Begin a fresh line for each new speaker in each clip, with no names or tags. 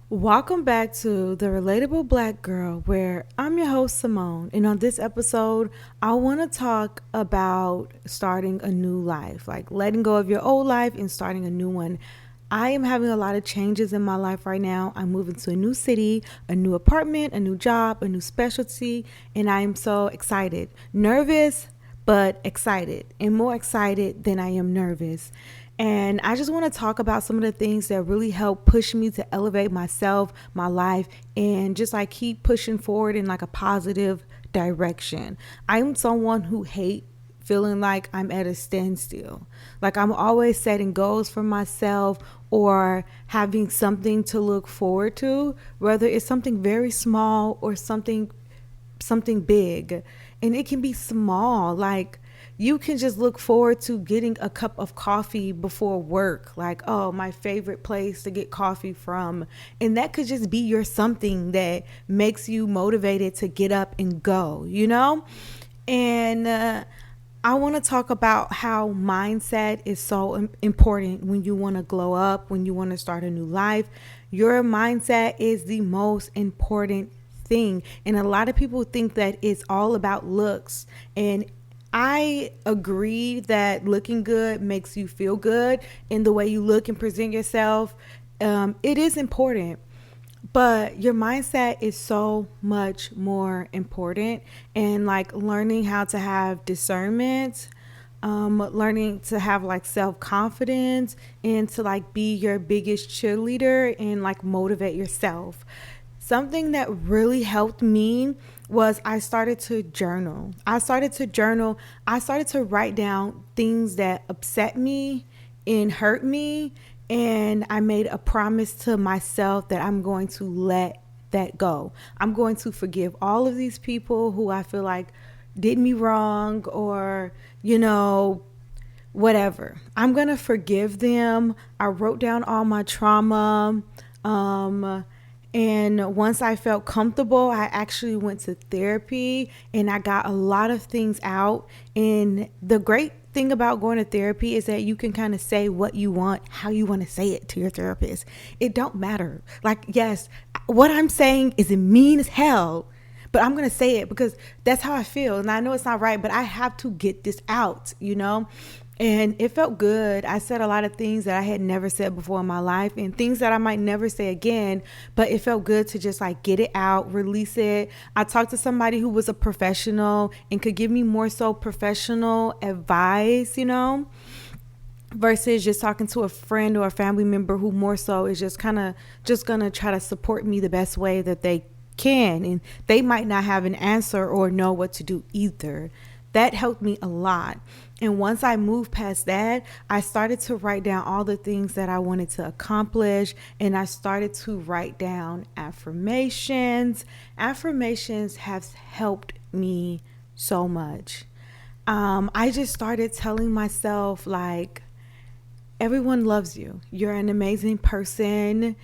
Welcome back to The Relatable Black Girl, where I'm your host, Simone. And on this episode, I want to talk about starting a new life, like letting go of your old life and starting a new one. I am having a lot of changes in my life right now. I'm moving to a new city, a new apartment, a new job, a new specialty, and I am so excited. Nervous, but excited, and more excited than I am nervous. And I just want to talk about some of the things that really help push me to elevate myself, my life, and just like keep pushing forward in like a positive direction. I'm someone who hate feeling like I'm at a standstill. Like I'm always setting goals for myself or having something to look forward to, whether it's something very small or something big. And it can be small, like you can just look forward to getting a cup of coffee before work, like, oh, my favorite place to get coffee from. And that could just be your something that makes you motivated to get up and go, you know? And I want to talk about how mindset is so important when you want to glow up, when you want to start a new life. Your mindset is the most important thing. And a lot of people think that it's all about looks. And I agree that looking good makes you feel good in the way you look and present yourself. It is important, but your mindset is so much more important. And like learning how to have discernment, learning to have like self-confidence and to like be your biggest cheerleader and like motivate yourself. Something that really helped me was I started to journal. I started to write down things that upset me and hurt me. And I made a promise to myself that I'm going to let that go. I'm going to forgive all of these people who I feel like did me wrong or, whatever. I'm going to forgive them. I wrote down all my trauma. And once I felt comfortable, I actually went to therapy and I got a lot of things out. And the great thing about going to therapy is that you can kind of say what you want, how you want to say it to your therapist. It don't matter. Like, yes, what I'm saying is mean as hell, but I'm going to say it because that's how I feel. And I know it's not right, but I have to get this out. And it felt good. I said a lot of things that I had never said before in my life and things that I might never say again, but it felt good to just like get it out, release it. I talked to somebody who was a professional and could give me more so professional advice, versus just talking to a friend or a family member who more so is just kind of just going to try to support me the best way that they can. And they might not have an answer or know what to do either. That helped me a lot. And once I moved past that, I started to write down all the things that I wanted to accomplish. And I started to write down affirmations. Affirmations have helped me so much. I just started telling myself, like, everyone loves you. You're an amazing person.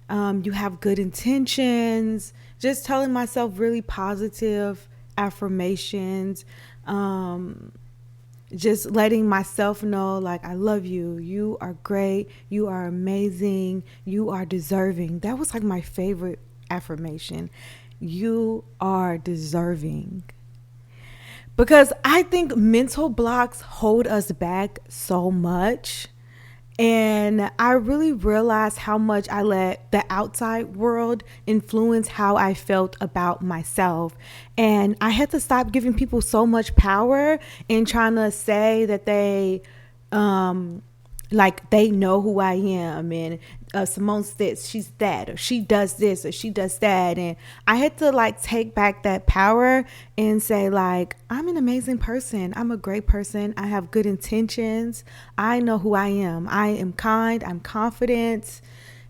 You have good intentions. Just telling myself really positive affirmations. Just letting myself know, like, I love you. You are great. You are amazing. You are deserving. That was like my favorite affirmation. You are deserving. Because I think mental blocks hold us back so much. And I really realized how much I let the outside world influence how I felt about myself. And I had to stop giving people so much power and trying to say that like they know who I am, and Simone's this, she's that, or she does this, or she does that. And I had to like take back that power and say, like, I'm an amazing person. I'm a great person. I have good intentions. I know who I am. I am kind. I'm confident.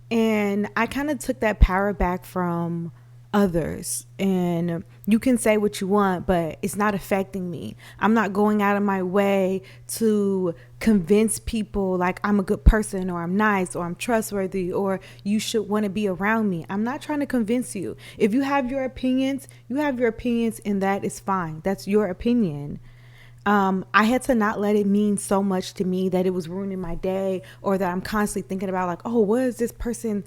And I kind of took that power back from others. And you can say what you want, but it's not affecting me. I'm not going out of my way to convince people like I'm a good person or I'm nice or I'm trustworthy or you should want to be around me. I'm not trying to convince you. If you have your opinions, you have your opinions, and that is fine. That's your opinion. I had to not let it mean so much to me that it was ruining my day or that I'm constantly thinking about like, oh, what is this person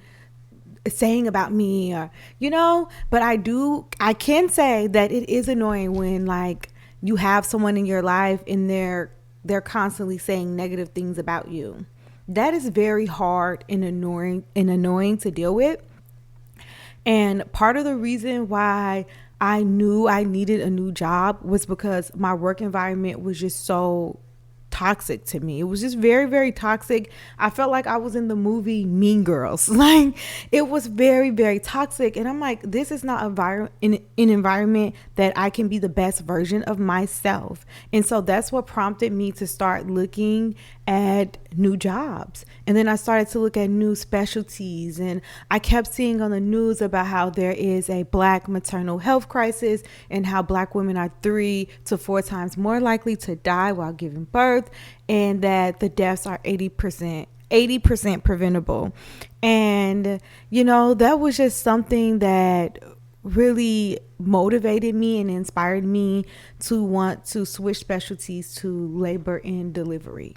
saying about me, or but I can say that it is annoying when like you have someone in your life and they're constantly saying negative things about you. That is very hard and annoying to deal with. And part of the reason why I knew I needed a new job was because my work environment was just so toxic to me. It was just very, very toxic. I felt like I was in the movie Mean Girls. Like, it was very, very toxic. And I'm like, this is not an environment that I can be the best version of myself. And so that's what prompted me to start looking at new jobs. And then I started to look at new specialties, and I kept seeing on the news about how there is a Black maternal health crisis and how Black women are 3 to 4 times more likely to die while giving birth, and that the deaths are 80% preventable. And that was just something that really motivated me and inspired me to want to switch specialties to labor and delivery.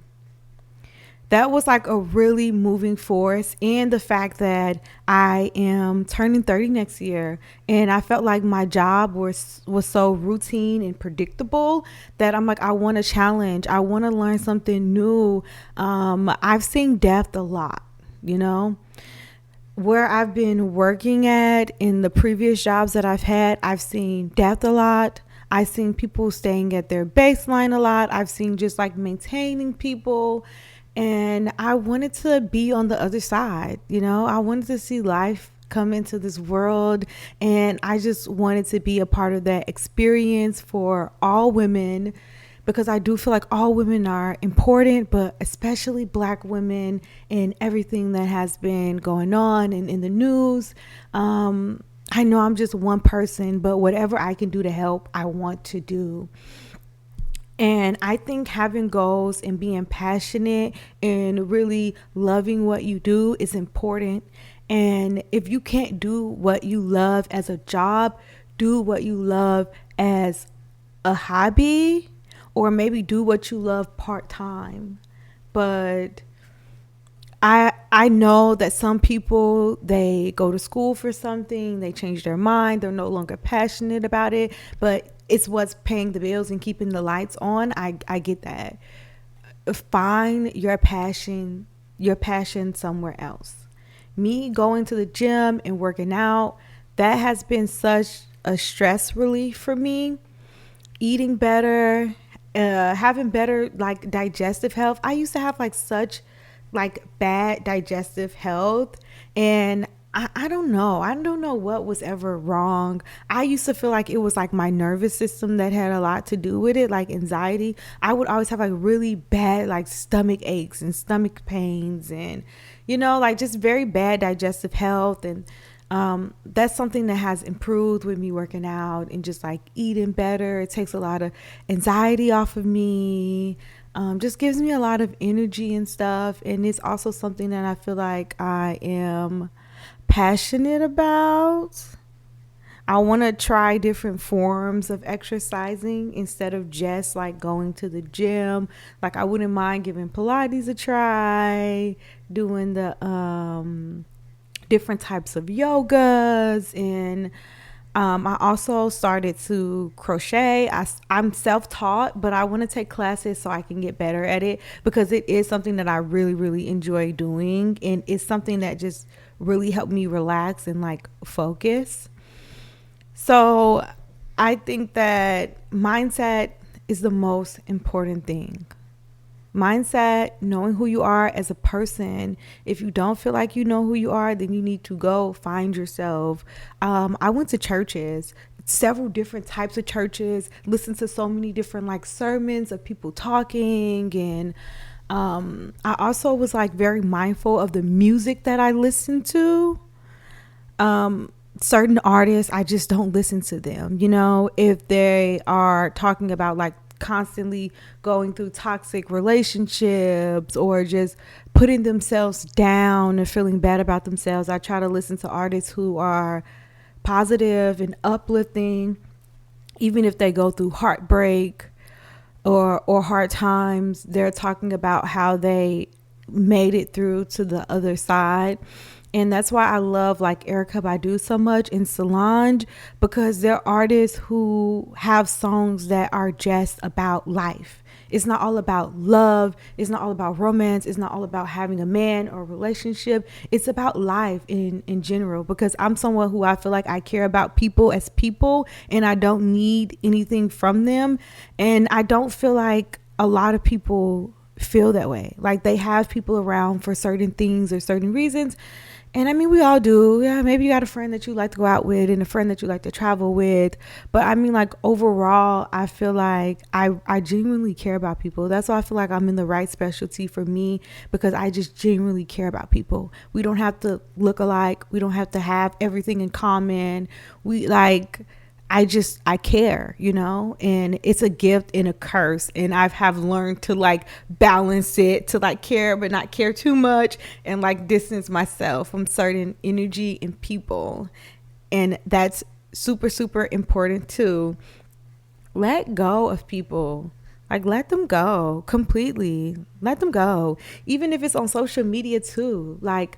That was like a really moving force, and the fact that I am turning 30 next year, and I felt like my job was so routine and predictable that I'm like, I want a challenge. I want to learn something new. I've seen death a lot, where I've been working at in the previous jobs that I've had. I've seen death a lot. I've seen people staying at their baseline a lot. I've seen just like maintaining people. And I wanted to be on the other side. I wanted to see life come into this world, and I just wanted to be a part of that experience for all women, because I do feel like all women are important, but especially Black women, and everything that has been going on and in the news. I know I'm just one person, but whatever I can do to help, I want to do. And I think having goals and being passionate and really loving what you do is important. And if you can't do what you love as a job, do what you love as a hobby, or maybe do what you love part-time. But I know that some people, they go to school for something, they change their mind, they're no longer passionate about it, but it's what's paying the bills and keeping the lights on. I get that. Find your passion somewhere else. Me going to the gym and working out, that has been such a stress relief for me. Eating better, having better like digestive health. I used to have like such like bad digestive health, and I don't know. I don't know what was ever wrong. I used to feel like it was like my nervous system that had a lot to do with it, like anxiety. I would always have like really bad like stomach aches and stomach pains, and like just very bad digestive health. And that's something that has improved with me working out and just like eating better. It takes a lot of anxiety off of me. Just gives me a lot of energy and stuff. And it's also something that I feel like I am passionate about. I want to try different forms of exercising instead of just like going to the gym. Like, I wouldn't mind giving Pilates a try, doing the different types of yogas, and I also started to crochet. I'm self-taught, but I want to take classes so I can get better at it, because it is something that I really, really enjoy doing, and it's something that just really helped me relax and like focus. So I think that mindset is the most important thing. Mindset, knowing who you are as a person. If you don't feel like you know who you are, then you need to go find yourself. I went to churches, several different types of churches, listened to so many different like sermons of people talking, and I also was like very mindful of the music that I listened to. Certain artists, I just don't listen to them. If they are talking about like constantly going through toxic relationships or just putting themselves down and feeling bad about themselves, I try to listen to artists who are positive and uplifting, even if they go through heartbreak or hard times. They're talking about how they made it through to the other side. And that's why I love like Erica Badu so much and Solange, because they're artists who have songs that are just about life. It's not all about love. It's not all about romance. It's not all about having a man or a relationship. It's about life in general, because I'm someone who I feel like I care about people as people and I don't need anything from them. And I don't feel like a lot of people feel that way. Like they have people around for certain things or certain reasons. And I mean, we all do. Yeah, maybe you got a friend that you like to go out with and a friend that you like to travel with. But I mean, like overall, I feel like I genuinely care about people. That's why I feel like I'm in the right specialty for me, because I just genuinely care about people. We don't have to look alike. We don't have to have everything in common. We like, I care, you know, and it's a gift and a curse. And I've have learned to like balance it, to like care, but not care too much, and like distance myself from certain energy and people. And that's super, super important too. Let go of people. Like let them go completely. Let them go. Even if it's on social media too. Like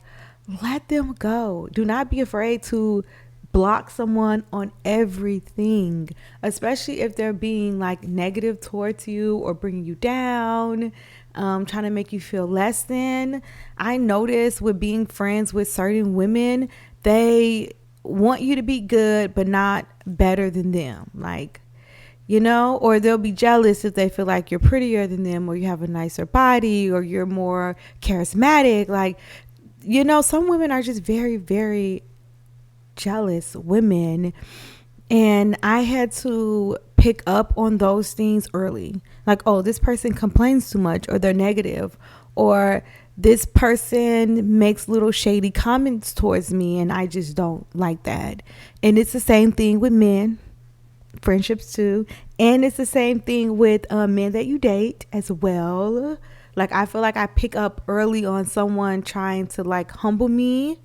let them go. Do not be afraid to block someone on everything, especially if they're being like negative towards you or bringing you down, trying to make you feel less than. I notice with being friends with certain women, they want you to be good but not better than them, like, you know, or they'll be jealous if they feel like you're prettier than them, or you have a nicer body, or you're more charismatic. Like, you know, some women are just very, very jealous women, and I had to pick up on those things early. Like, oh, this person complains too much, or they're negative, or this person makes little shady comments towards me, and I just don't like that. And it's the same thing with men, friendships too, and it's the same thing with men that you date as well. Like, I feel like I pick up early on someone trying to like humble me.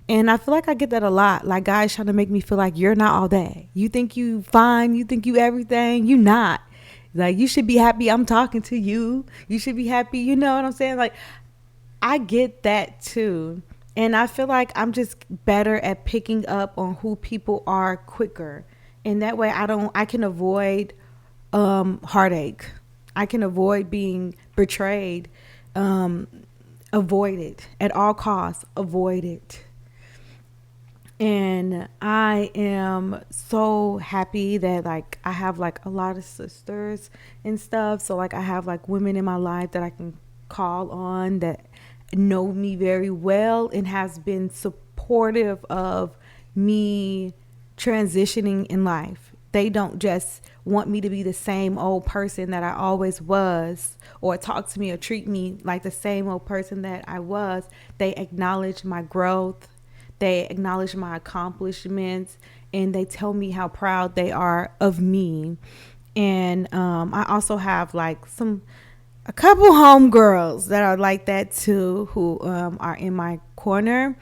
And I feel like I get that a lot. Like guys trying to make me feel like you're not all that. You think you fine. You think you everything. You not. Like you should be happy I'm talking to you. You should be happy. You know what I'm saying? Like I get that too. And I feel like I'm just better at picking up on who people are quicker. And that way I can avoid heartache. I can avoid being betrayed. Avoid it at all costs. Avoid it. And I am so happy that like I have like a lot of sisters and stuff. So like I have like women in my life that I can call on that know me very well and has been supportive of me transitioning in life. They don't just want me to be the same old person that I always was, or talk to me or treat me like the same old person that I was. They acknowledge my growth. They acknowledge my accomplishments, and they tell me how proud they are of me. And I also have like a couple homegirls that are like that too, who are in my corner.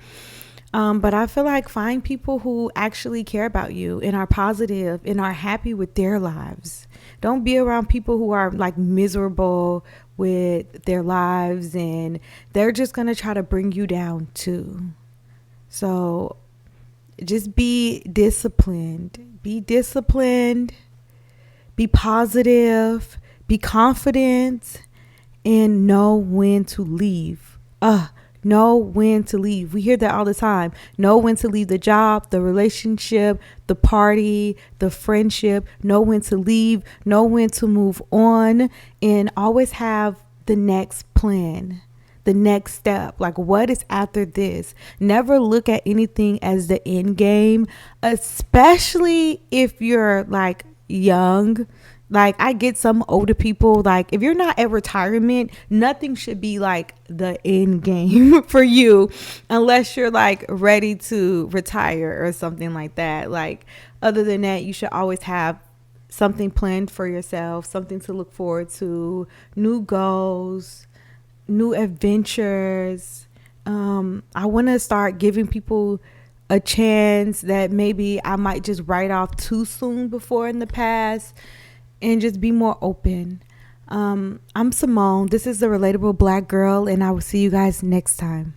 But I feel like find people who actually care about you and are positive and are happy with their lives. Don't be around people who are like miserable with their lives and they're just going to try to bring you down too. So just be disciplined, be positive, be confident, and know when to leave. Know when to leave. We hear that all the time. Know when to leave the job, the relationship, the party, the friendship. Know when to leave, know when to move on, and always have the next plan. The next step, like what is after this. Never look at anything as the end game, especially if you're like young. Like I get some older people, like if you're not at retirement, nothing should be like the end game for you unless you're like ready to retire or something like that. Like other than that, you should always have something planned for yourself, something to look forward to, new goals, new adventures. I want to start giving people a chance that maybe I might just write off too soon before in the past, and just be more open. I'm Simone. This is the Relatable Black Girl, and I will see you guys next time.